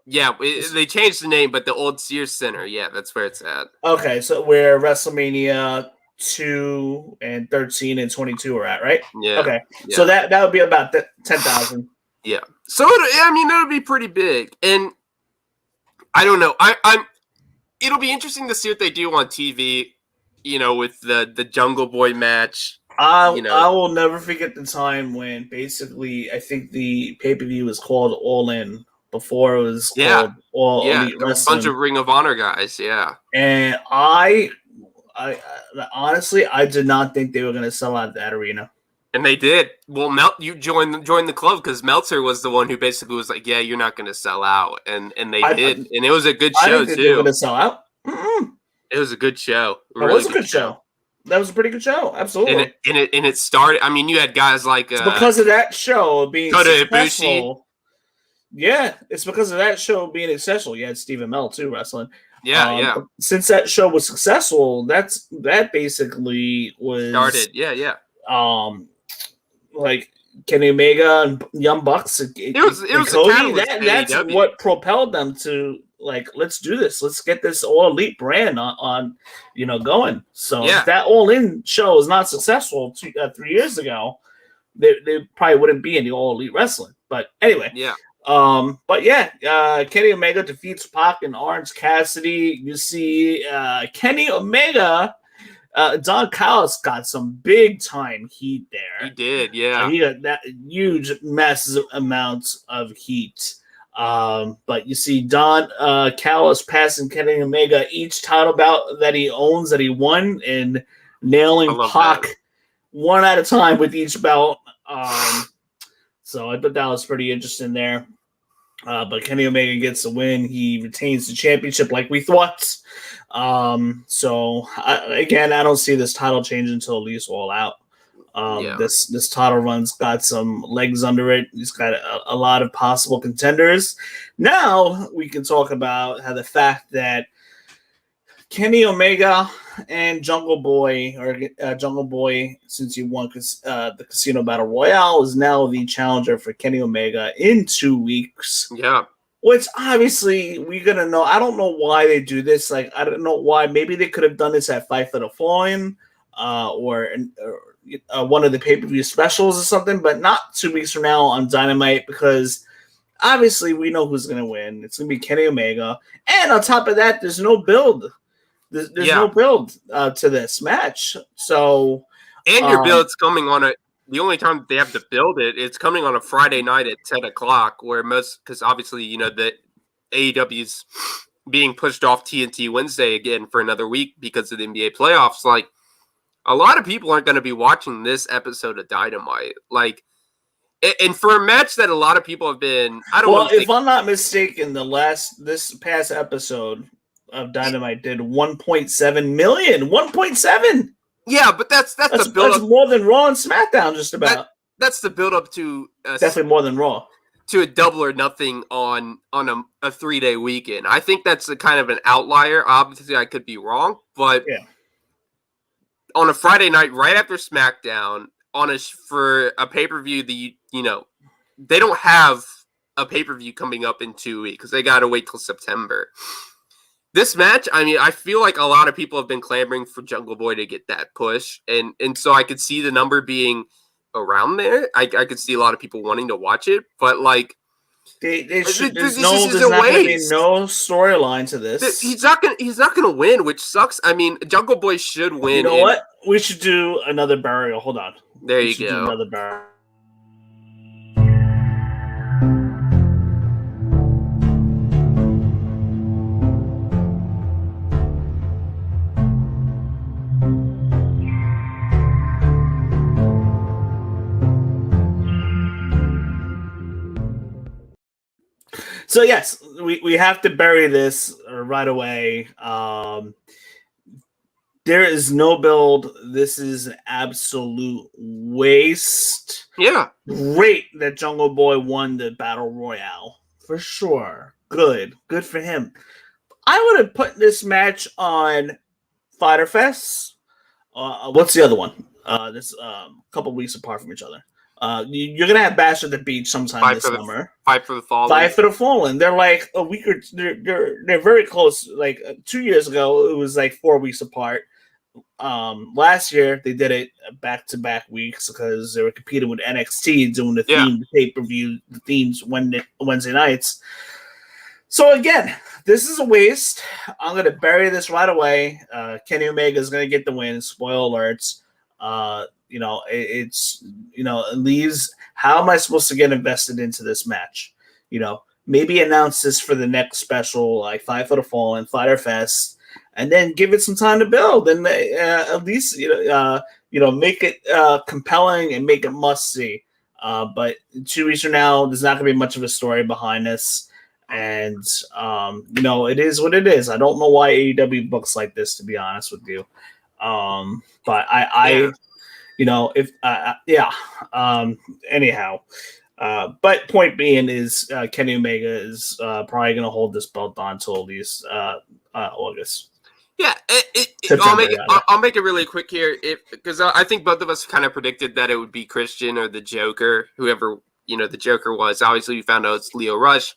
Yeah, they changed the name, but the old Sears Center, yeah, that's where it's at. Okay, so where WrestleMania 2 and 13 and 22 are at, right? Yeah. Okay, yeah. So that would be about 10,000. Yeah. So it'll be pretty big, and I don't know. It'll be interesting to see what they do on TV. With the Jungle Boy match. I will never forget the time when basically I think the pay-per-view was called All In before it was called All Elite Wrestling. A bunch of Ring of Honor guys, yeah. And I honestly, I did not think they were going to sell out that arena. And they did. Well, you joined the club because Meltzer was the one who basically was like, "Yeah, you're not going to sell out," and they did, and it was a good show too. They were going to sell out. It was a good show. It was a good show. That was a pretty good show, absolutely. And it started. I mean, you had guys like it's because of that show being successful. Ibushi. Yeah, it's because of that show being successful. You had Stephen Mel too wrestling. Yeah. Since that show was successful, that basically was started. Yeah. Like Kenny Omega and Young Bucks. It was Cody. That's what propelled them to let's do this. Let's get this All Elite brand on going. So if that All In show was not successful 3 years ago, they probably wouldn't be in the All Elite Wrestling. But anyway, Kenny Omega defeats Pac and Orange Cassidy. You see Kenny Omega Don Callis got some big time heat He there. did, yeah. He got that huge, massive amounts of heat. But you see Don Callis passing Kenny Omega each title bout that he owns, that he won, and nailing Pac one at a time with each belt. So I thought that was pretty interesting there. But Kenny Omega gets the win. He retains the championship like we thought. Again, I don't see this title change until at least All Out. This title run's got some legs under it. He's got a lot of possible contenders. Now we can talk about how the fact that Kenny Omega and Jungle Boy, since he won the Casino Battle Royale, is now the challenger for Kenny Omega in 2 weeks. Yeah. Which obviously we're gonna know. I don't know why they do this. Like, I don't know why. Maybe they could have done this at Fight for the Fallen, or one of the pay-per-view specials or something, but not 2 weeks from now on Dynamite, because obviously we know who's gonna win. It's gonna be Kenny Omega, and on top of that, there's no build. There's no build to this match. So, and your build's coming on the only time they have to build it's coming on a Friday night at 10 o'clock, where because obviously, the AEW's being pushed off TNT Wednesday again for another week because of the NBA playoffs. Like, a lot of people aren't going to be watching this episode of Dynamite. Like, and for a match that a lot of people have been, if I'm not mistaken, this past episode of Dynamite did 1.7 million. 1.7. Yeah, but that's the build up. That's more than Raw and SmackDown, just about. That's the build up to definitely more than Raw, to a Double or Nothing on a 3-day weekend. I think that's a kind of an outlier. Obviously, I could be wrong, but on a Friday night right after SmackDown, for a pay-per-view, they don't have a pay-per-view coming up in 2 weeks because they got to wait till September. This match, I feel like a lot of people have been clamoring for Jungle Boy to get that push, and so I could see the number being around there. I could see a lot of people wanting to watch it, but like, there's not going to be no storyline to this. He's not gonna win, which sucks. Jungle Boy should win. You know what? We should do another burial. Hold on. There you go. Do another burial. So yes, we have to bury this right away. There is no build. This is an absolute waste. Yeah. Great that Jungle Boy won the Battle Royale. For sure. Good for him. I would have put this match on Fyter Fest. What's the other one? This a couple weeks apart from each other. You're gonna have Bash at the Beach sometime this summer. Fight for the Fallen. Fight for the Fallen. They're like a week or they're very close. Like 2 years ago, it was like 4 weeks apart. Last year they did it back-to-back weeks because they were competing with NXT doing the themed pay-per-view, the themes Wednesday nights. So again, this is a waste. I'm gonna bury this right away. Kenny Omega is gonna get the win. Spoiler alerts. It leaves. How am I supposed to get invested into this match? Maybe announce this for the next special, like Fight for the Fallen, Fyter Fest, and then give it some time to build, and at least make it compelling and make it must see. But 2 weeks from now, there's not going to be much of a story behind this, and it is what it is. I don't know why AEW books like this, to be honest with you. But anyhow, but point being is Kenny Omega is probably going to hold this belt on until at least August. Yeah, I'll make it really quick here, because I think both of us kind of predicted that it would be Christian or the Joker, whoever the Joker was. Obviously, we found out it's Lio Rush.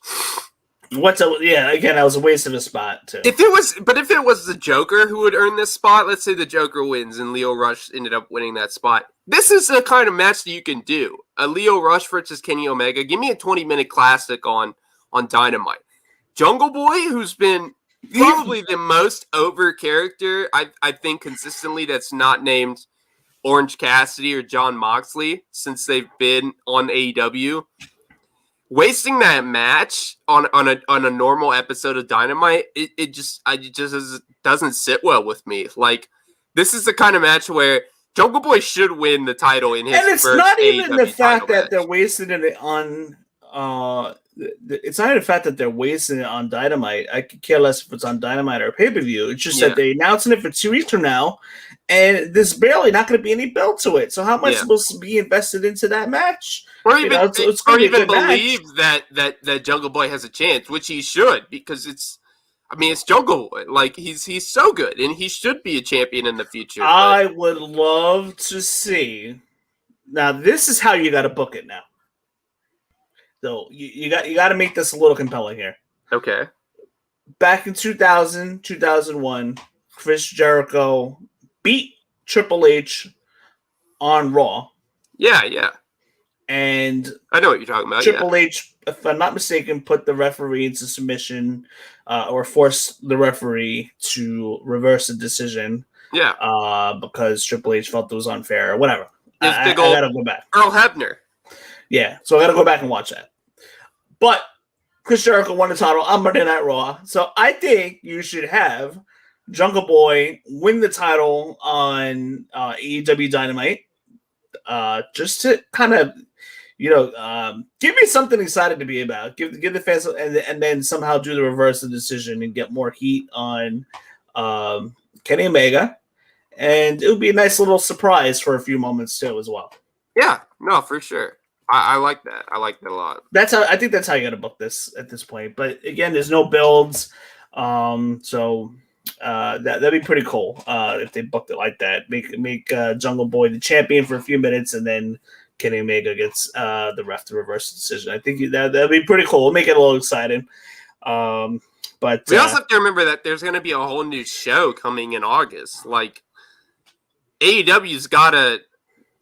Again, that was a waste of a spot too. If it was the Joker who would earn this spot, let's say the Joker wins and Lio Rush ended up winning that spot. This is the kind of match that you can do. A Lio Rush versus Kenny Omega. Give me a 20-minute classic on Dynamite. Jungle Boy, who's been probably the most over character I think consistently that's not named Orange Cassidy or John Moxley since they've been on AEW. Wasting that match on a normal episode of Dynamite, it just doesn't sit well with me. Like, this is the kind of match where Jungle Boy should win the title in his and it's first not even AEW the fact that match. they're wasting it on. It's not even the fact that they're wasting it on Dynamite. I could care less if it's on Dynamite or pay-per-view. It's just that they're announcing it for 2 weeks from now, and there's barely not going to be any build to it. So how am I supposed to be invested into that match? Or even, it's or even believe that Jungle Boy has a chance, which he should, because it's Jungle Boy. Like, he's so good, and he should be a champion in the future. I would love to see. Now, this is how you got to book it now. So you got to make this a little compelling here. Okay. Back in 2000, 2001, Chris Jericho beat Triple H on Raw. Yeah. And I know what you're talking about. Triple H, if I'm not mistaken, put the referee into submission or forced the referee to reverse the decision. Yeah. Because Triple H felt it was unfair or whatever. I got to go back. Earl Hebner. Yeah, so I got to go back and watch that. But Chris Jericho won the title on Monday Night Raw. So I think you should have Jungle Boy win the title on AEW Dynamite just to kind of, give me something excited to be about. Give the fans, and then somehow do the reverse of the decision and get more heat on Kenny Omega. And it would be a nice little surprise for a few moments too as well. Yeah, no, for sure. I like that. I like that a lot. I think that's how you got to book this at this point. But again, there's no builds, so that'd be pretty cool if they booked it like that. Make Jungle Boy the champion for a few minutes, and then Kenny Omega gets the ref to reverse the decision. I think that'd be pretty cool. We'll make it a little exciting. But we also have to remember that there's going to be a whole new show coming in August. Like, AEW's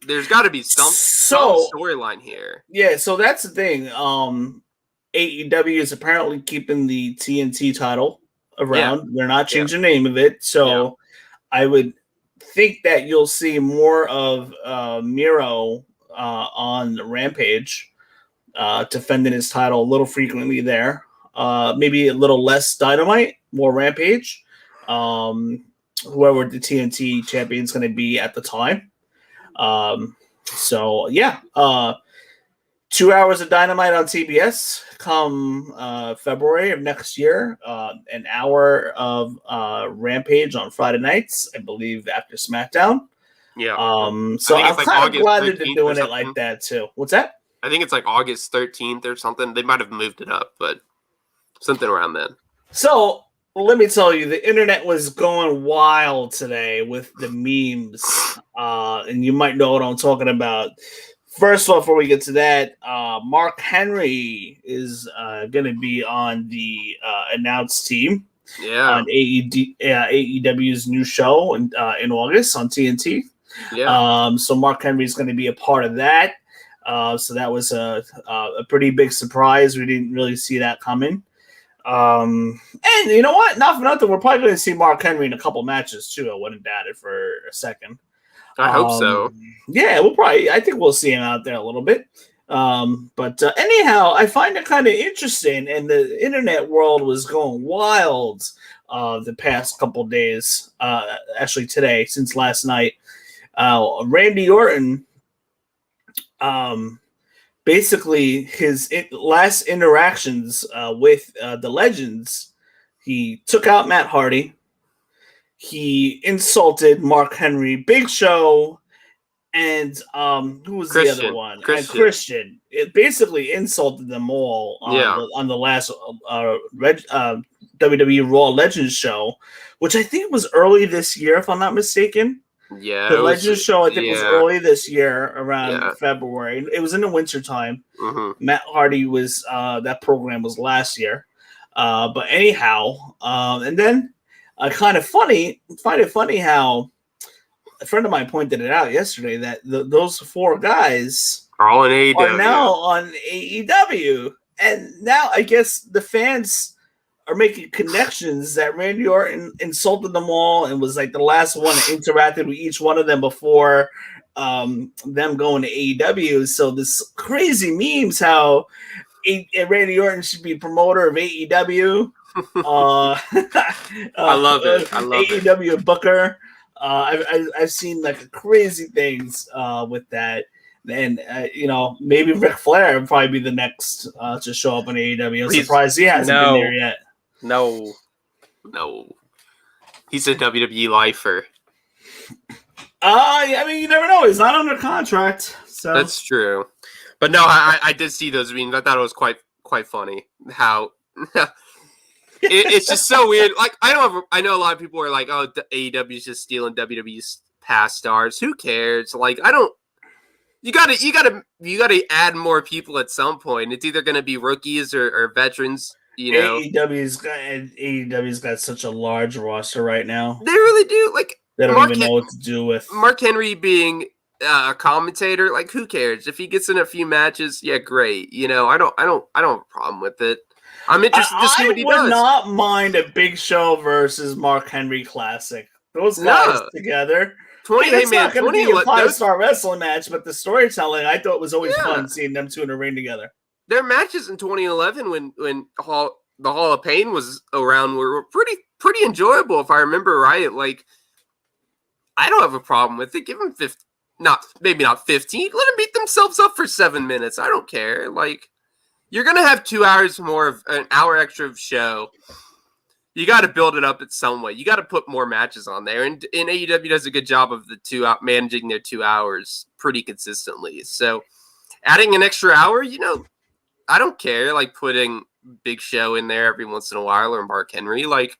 there's got to be some storyline here. Yeah, so that's the thing. AEW is apparently keeping the TNT title around. Yeah. They're not changing the name of it. So I would think that you'll see more of Miro on Rampage defending his title a little frequently there. Maybe a little less Dynamite, more Rampage. Whoever the TNT champion is going to be at the time. 2 hours of Dynamite on TBS come February of next year. An hour of Rampage on Friday nights, I believe, after SmackDown. Yeah. So I'm kind of glad that they're doing it like that too. What's that? I think it's like August 13th or something. They might have moved it up, but something around then. So let me tell you, the internet was going wild today with the memes, and you might know what I'm talking about. First of all, before we get to that, Mark Henry is going to be on the announced team on AEW's new show in August on TNT. Yeah. So Mark Henry is going to be a part of that. So that was a pretty big surprise. We didn't really see that coming. And you know what? Not for nothing, we're probably going to see Mark Henry in a couple matches too. I wouldn't doubt it for a second. I hope so. Yeah, I think we'll see him out there a little bit. But anyhow, I find it kind of interesting, and the internet world was going wild the past couple days. Actually, today, since last night, Randy Orton. Basically, his last interactions with the Legends, he took out Matt Hardy. He insulted Mark Henry, Big Show, and who was the other one? Christian. It basically insulted them all on the last WWE Raw Legends show, which I think was early this year, if I'm not mistaken. Yeah, the Legends show I think was early this year, around February. It was in the winter time. Mm-hmm. Matt Hardy was that program was last year. But anyhow, and then I find it funny how a friend of mine pointed it out yesterday that those four guys all in AEW. Are now on AEW, and now I guess the fans are making connections that Randy Orton insulted them all and was like the last one that interacted with each one of them before them going to AEW. So this crazy memes how Randy Orton should be promoter of AEW. I love it. I love AEW it. Booker. I've seen like crazy things with that. And maybe Ric Flair would probably be the next to show up in AEW. I'm surprised he hasn't been there yet. No. He's a WWE lifer. I mean, you never know. He's not under contract, so that's true. But no, I did see those memes. I thought it was quite funny how it's just so weird. Like I know a lot of people are like, "Oh, AEW is just stealing WWE's past stars." Who cares? Like I don't. You gotta add more people at some point. It's either gonna be rookies or veterans. AEW's got such a large roster right now. They really do. Like they don't even know what to do with Mark Henry being a commentator. Like who cares if he gets in a few matches? Yeah, great. I don't have a problem with it. I'm interested to see what he does. I would not mind a Big Show versus Mark Henry Classic. Those guys together. It's not going to be a 5-star wrestling match, but the storytelling I thought was always fun seeing them two in a ring together. Their matches in 2011 when the Hall of Pain was around were pretty enjoyable if I remember right. Like I don't have a problem with it. Give them 15, maybe not 15. Let them beat themselves up for 7 minutes. I don't care. Like you're gonna have 2 hours more of an hour extra of show. You got to build it up in some way. You got to put more matches on there, and AEW does a good job of managing their 2 hours pretty consistently. So, adding an extra hour, I don't care. Like putting Big Show in there every once in a while or Mark Henry. Like,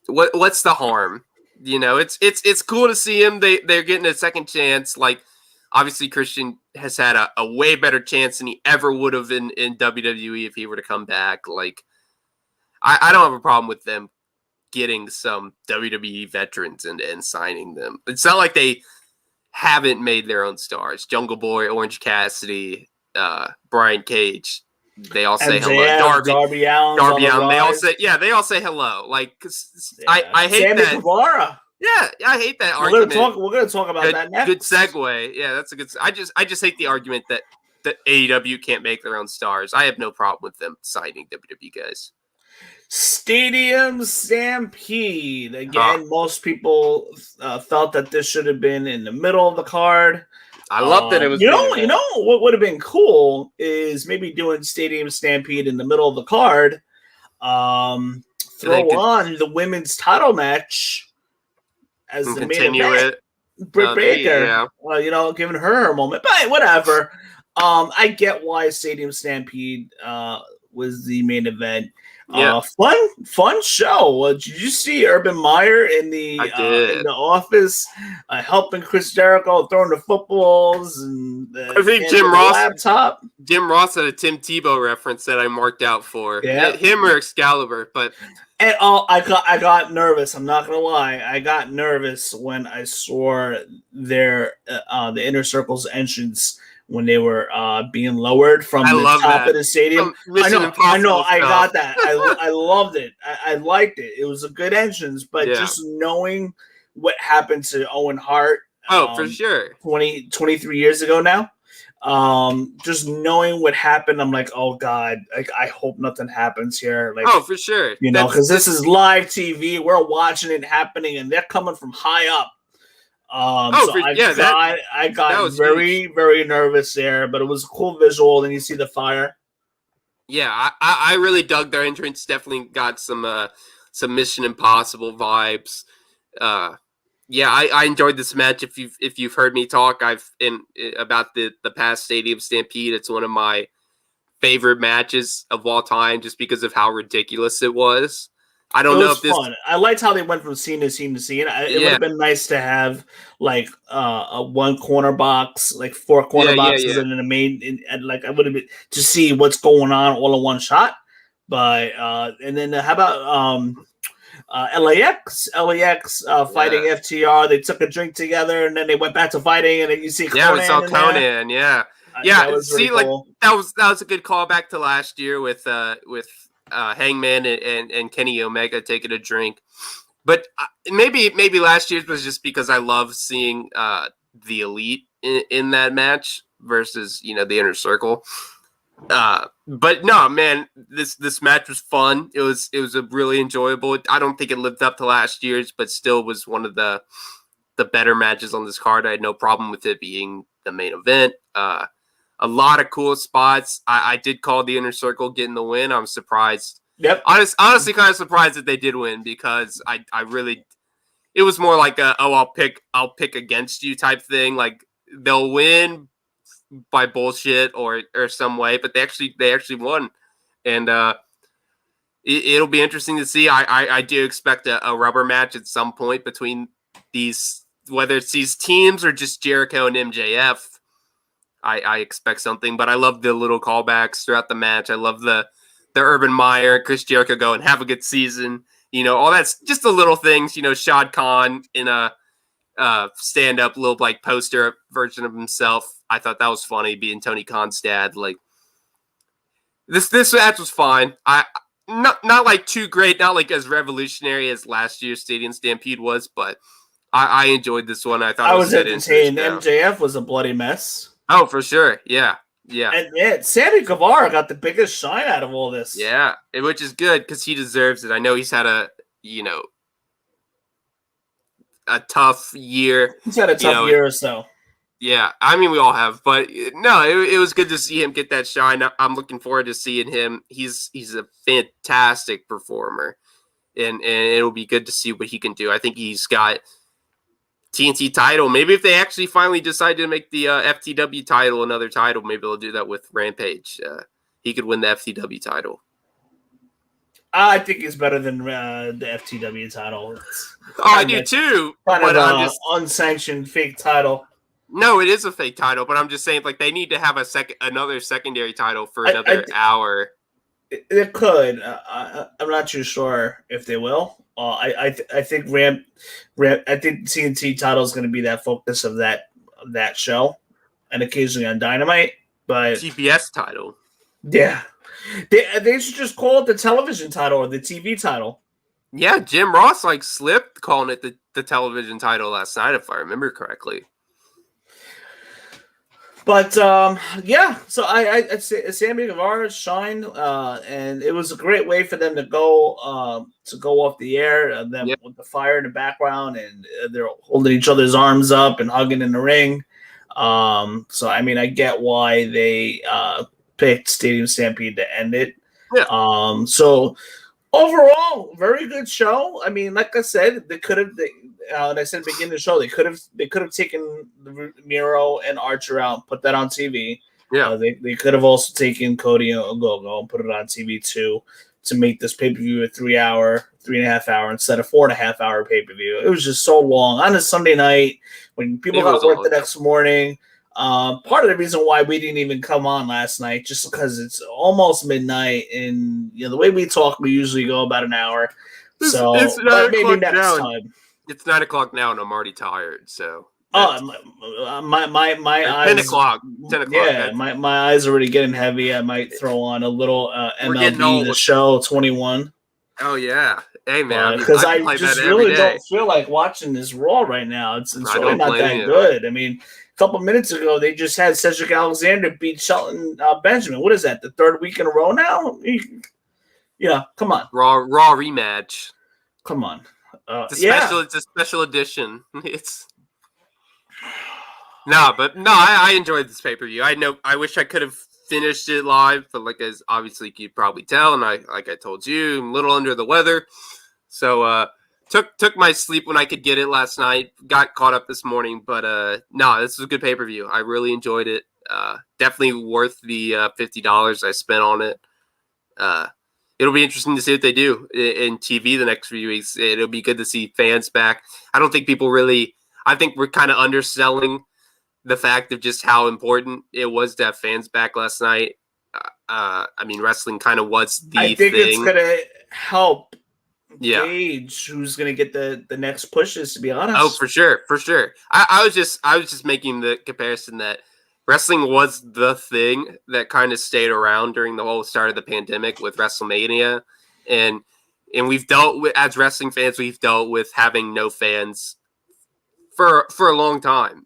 what's the harm? It's cool to see him. They're getting a second chance. Like, obviously, Christian has had a way better chance than he ever would have in WWE if he were to come back. Like. I don't have a problem with them getting some WWE veterans and signing them. It's not like they haven't made their own stars. Jungle Boy, Orange Cassidy, Brian Cage. They all say hello. Darby Allin. They all say hello. Like, I hate Sammy that. Guevara. Yeah, I hate that argument. We're gonna talk about that next. Good segue. Yeah, that's a good. I just hate the argument that AEW can't make their own stars. I have no problem with them signing WWE guys. Stadium Stampede. Again, most people felt that this should have been in the middle of the card. I love that it was. You know what would have been cool is maybe doing Stadium Stampede in the middle of the card. On the women's title match as the main event. Britt Baker, giving her moment, but whatever. I get why Stadium Stampede was the main event. Yeah. Fun show. Did you see Urban Meyer in the office helping Chris Jericho throwing the footballs and I think Jim Ross had a Tim Tebow reference that I marked out for him or Excalibur, but and I got nervous. I'm not gonna lie, I got nervous when I saw the Inner Circle's entrance. When they were being lowered from the top of the stadium. I know. I got that. I loved it. I liked it. It was a good entrance, but just knowing what happened to Owen Hart. For sure. 23 years ago now. Just knowing what happened, I'm like, oh God, like I hope nothing happens here. Like, for sure. Because this is live TV. We're watching it happening and they're coming from high up. I got very, very nervous there, but it was a cool visual. Then you see the fire. Yeah, I really dug their entrance. Definitely got some Mission Impossible vibes. I enjoyed this match. If you've heard me talk, about the past Stadium Stampede. It's one of my favorite matches of all time, just because of how ridiculous it was. I don't know if this. Fun. I liked how they went from scene to scene to scene. It would have been nice to have like a one corner box, like 4 corner boxes, and then a main. And like I would have been to see what's going on all in one shot. But and then how about LAX fighting FTR? They took a drink together and then they went back to fighting, and then you see Conan. We saw Conan. That was really cool. Like that was a good callback to last year with Hangman and Kenny Omega taking a drink. But maybe last year's was just because I love seeing the Elite in that match versus the Inner Circle. But no, man, this match was fun. It was a really enjoyable. I don't think it lived up to last year's, but still was one of the better matches on this card. I had no problem with it being the main event. A lot of cool spots. I did call the Inner Circle getting the win. I'm surprised. Yep. Honestly, kind of surprised that they did win because I really, it was more like I'll pick against you type thing. Like they'll win by bullshit or some way, but they actually won, and it'll be interesting to see. I do expect a rubber match at some point between these, whether it's these teams or just Jericho and MJF. I expect something, but I love the little callbacks throughout the match. I love the Urban Meyer, Chris Jericho going, have a good season. All that's just the little things. Shad Khan in a stand-up little like poster version of himself. I thought that was funny, being Tony Khan's dad. Like this match was fine. I not like too great, not like as revolutionary as last year's Stadium Stampede was, but I enjoyed this one. I thought I was entertained. MJF was a bloody mess. Oh, for sure. Yeah. And Sammy Guevara got the biggest shine out of all this. Yeah, which is good because he deserves it. I know he's had a tough year. He's had a tough year or so. Yeah, I mean we all have, but no, it was good to see him get that shine. I'm looking forward to seeing him. He's a fantastic performer, and it'll be good to see what he can do. I think he's got TNT title. Maybe if they actually finally decide to make the FTW title another title, maybe they'll do that with Rampage. He could win the FTW title. I think he's better than the FTW title. I do too. But I'm just unsanctioned fake title. No, it is a fake title, but I'm just saying, like, they need to have another secondary title for another hour. It could. I'm not too sure if they will. I think I think TNT title is going to be that focus of that show, and occasionally on Dynamite. But TBS title. Yeah, they should just call it the television title or the TV title. Yeah, Jim Ross slipped calling it the television title last night, if I remember correctly. But yeah, so I Sammy Guevara shined, and it was a great way for them to go off the air, and then with the fire in the background, and they're holding each other's arms up and hugging in the ring. So I mean, I get why they picked Stadium Stampede to end it. Yeah. So overall, very good show. I mean, like I said, they could have. And I said at the beginning of the show, they could have taken Miro and Archer out, put that on TV. Yeah, they could have also taken Cody and Ogogo and put it on TV too, to make this pay-per-view a 3.5 hour instead of 4.5 hour pay-per-view. It was just so long on a Sunday night when people got to work the next morning. Part of the reason why we didn't even come on last night, just because it's almost midnight, and the way we talk, we usually go about an hour. So maybe next time. It's 9 o'clock now, and I'm already tired. So my eyes. 10 o'clock. 10 o'clock. Yeah, my eyes are already getting heavy. I might throw on a little MLB The Show 21. Oh yeah, hey man, because I just really don't feel like watching this Raw right now. It's really not that good. I mean, a couple minutes ago they just had Cedric Alexander beat Shelton Benjamin. What is that? The third week in a row now? Yeah, come on. Raw rematch. Come on. It's a special edition. It's I enjoyed this pay-per-view. I wish I could have finished it live, but as obviously you could probably tell, and I told you, I'm a little under the weather. So took my sleep when I could get it last night. Got caught up this morning, but this was a good pay-per-view. I really enjoyed it. Definitely worth the $50 I spent on it. It'll be interesting to see what they do in TV the next few weeks. It'll be good to see fans back. I don't think I think we're kind of underselling the fact of just how important it was to have fans back last night. I mean, wrestling kind of was the thing. I think it's going to help gauge who's going to get the next pushes, to be honest. Oh, for sure. I was just making the comparison that wrestling was the thing that kind of stayed around during the whole start of the pandemic with WrestleMania, and we've dealt with, as wrestling fans, we've dealt with having no fans for a long time.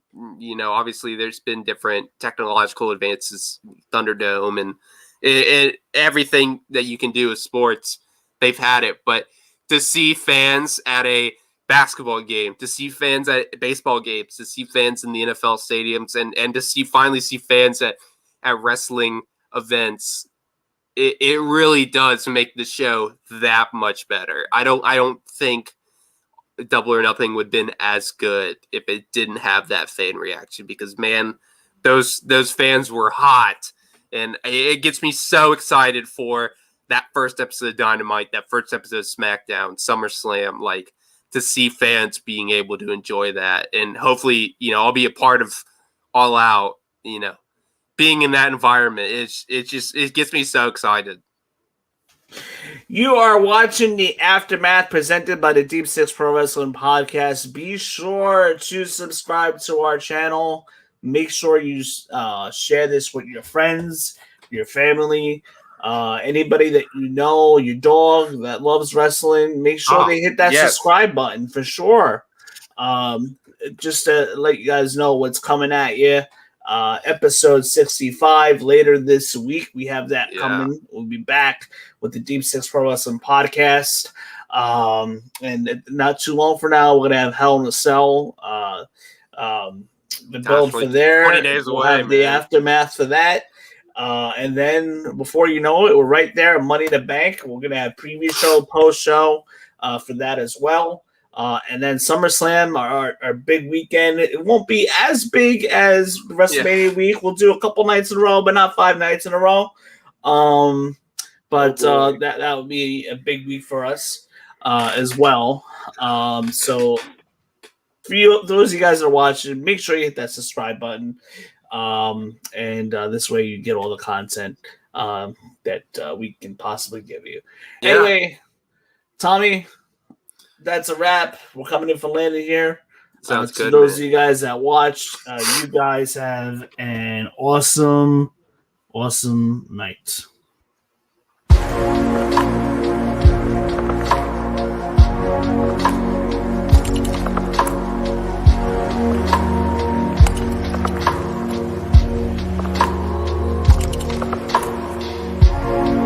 Obviously there's been different technological advances, Thunderdome and everything that you can do with sports. They've had it, but to see fans at a basketball game, to see fans at baseball games, to see fans in the NFL stadiums, and to finally see fans at wrestling events, it really does make the show that much better. I don't think Double or Nothing would have been as good if it didn't have that fan reaction, because man, those fans were hot, and it gets me so excited for that first episode of Dynamite, that first episode of SmackDown, SummerSlam, like to see fans being able to enjoy that, and hopefully, I'll be a part of All Out, being in that environment. It gets me so excited. You are watching the Aftermath presented by the Deep Six Pro Wrestling Podcast. Be sure to subscribe to our channel. Make sure you share this with your friends, your family, anybody that you know, your dog that loves wrestling. Make sure they hit that subscribe button for sure. Just to let you guys know what's coming at you. Episode 65 later this week. We have that coming. We'll be back with the Deep Six Pro Wrestling Podcast. And not too long from now, we're going to have Hell in a Cell. The build for there. 20 days we'll away, have the aftermath for that. And then before you know it, we're right there. Money in the Bank. We're going to have preview show, post show for that as well. And then SummerSlam, our big weekend. It won't be as big as WrestleMania week. We'll do a couple nights in a row, but not 5 nights in a row. But that would be a big week for us as well. So for those of you guys that are watching, make sure you hit that subscribe button. And this way you get all the content that we can possibly give you. Yeah. Anyway, Tommy, that's a wrap. We're coming in for landing here. Sounds good. To those of you guys that watched, you guys have an awesome night.